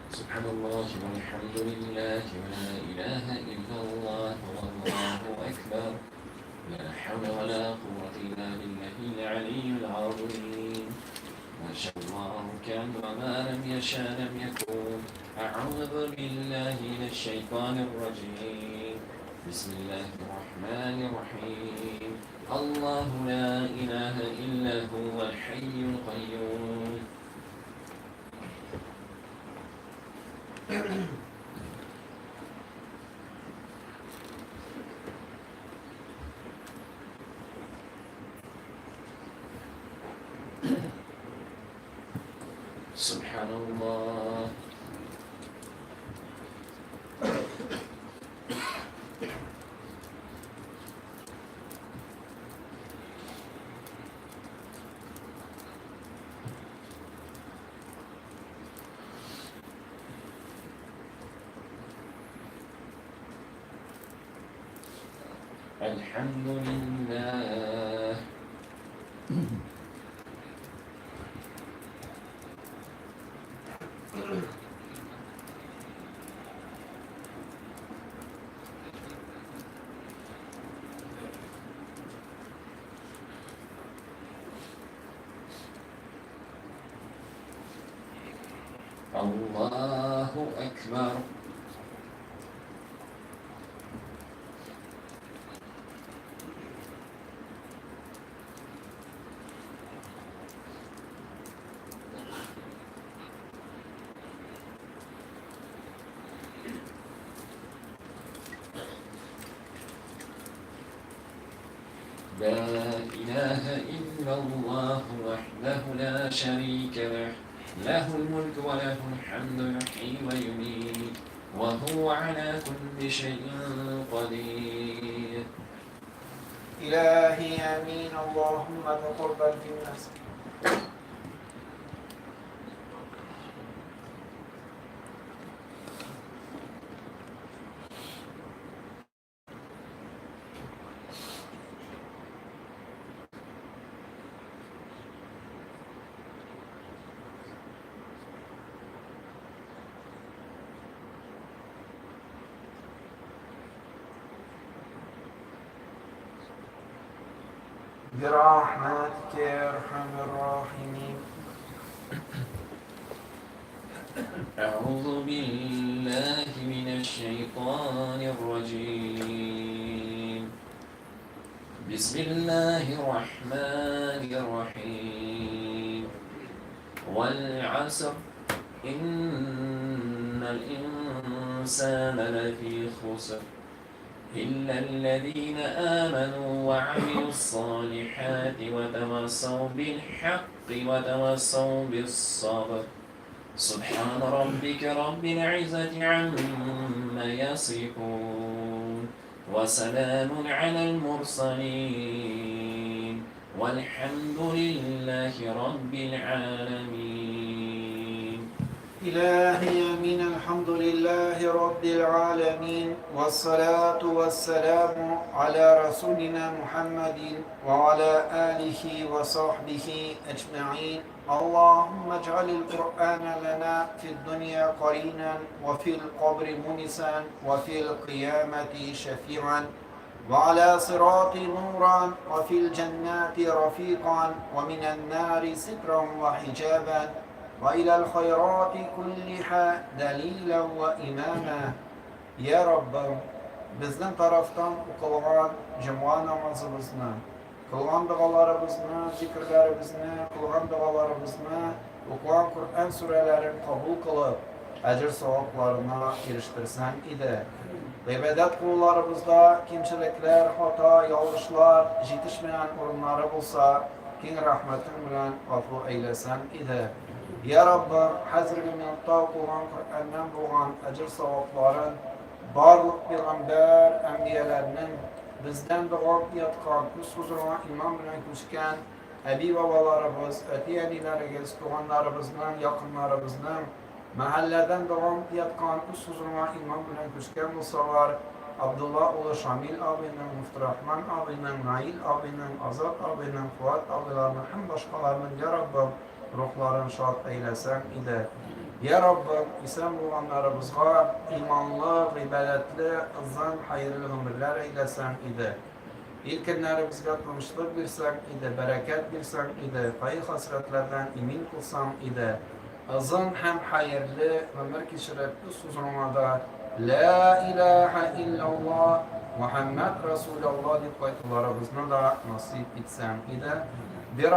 سبحان الله والحمد لله ولا إله إلا الله والله أكبر. لا حول ولا قوة إلا بالله العلي العظيم. ما شاء الله كان وما لم يشاء لم يكن. أعوذ بالله من الشيطان الرجيم. بسم الله الرحمن الرحيم. الله لا إله إلا هو الحي القيوم. سبحان الله. الحمد لله. الله أكبر. لا إله إلا الله وحده لا شريك له. له الملك وله الحمد يحيي ويميت وهو على كل شيء قدير. إلهي آمين. اللهم تقبل منا. برحمتك يا أرحم الراحمين. أعوذ بالله من الشيطان الرجيم. بسم الله الرحمن الرحيم. والعصر إن الإنسان لفي خسر إلا الذين آمنوا وعملوا الصالحات وتواصوا بالحق وتواصوا بالصبر. سبحان ربك رب العزة عما يصفون وسلام على المرسلين والحمد لله رب العالمين. إلهي آمين. الحمد لله رب العالمين، والصلاة والسلام على رسولنا محمد وعلى آله وصحبه أجمعين. اللهم اجعل القرآن لنا في الدنيا قرينا وفي القبر منسا وفي القيامة شفيعا وعلى صراط نورا وفي الجنات رفيقا ومن النار سترا وحجابا وإلى الخيرات كلها دليلا وإماما. Ya Rabbim, bizden taraftan kılgan cuma namazımızı, kılgan dualarımızı, zikirlerimizi, kılgan dualarımızı, okuyan Kur'an surelerini kabul kılıp, ecir sevaplarına eriştirsen idi. İbadet kullarımızda kimçilikler, hata, yanlışlar, yetişmeyen orunları bulsa, kin rahmetin bilen affı eylesen idi. Ya Rabbi, hazırgı minutta okulan Kur'an'dan bulgan ecir sevapların barlık peygamber enbiyelerinin bizden doğup yatkan üst huzuruna iman bilen küçken ebi babalarımız, ötiyenilerimiz, doğanlarımızdan, yakınlarımızdan mahalleden doğup yatkan üst huzuruna iman bilen küçken musalar Abdullah oğlu Şamil abinin, Müftürahman abinin, Nail abinin, Azat abinin, Fuat abilerinin hem başkalarının Ya Rabbim ruhların şad eylesen idi. Ya Rabbim, İslam olanlarımızga imanlı, ibadetli, ızan, hayırlı ömürler eylesen idi. İlkinlerimizge kılmışlık birsen idi, bereket birsen idi, kayı hasretlerden emin kılsan idi. Izın hem hayırlı ömür kişiretli suzunmada La ilahe illallah Muhammed Resulullah deyip kayıtlarımızına da nasip etsen idi. Bir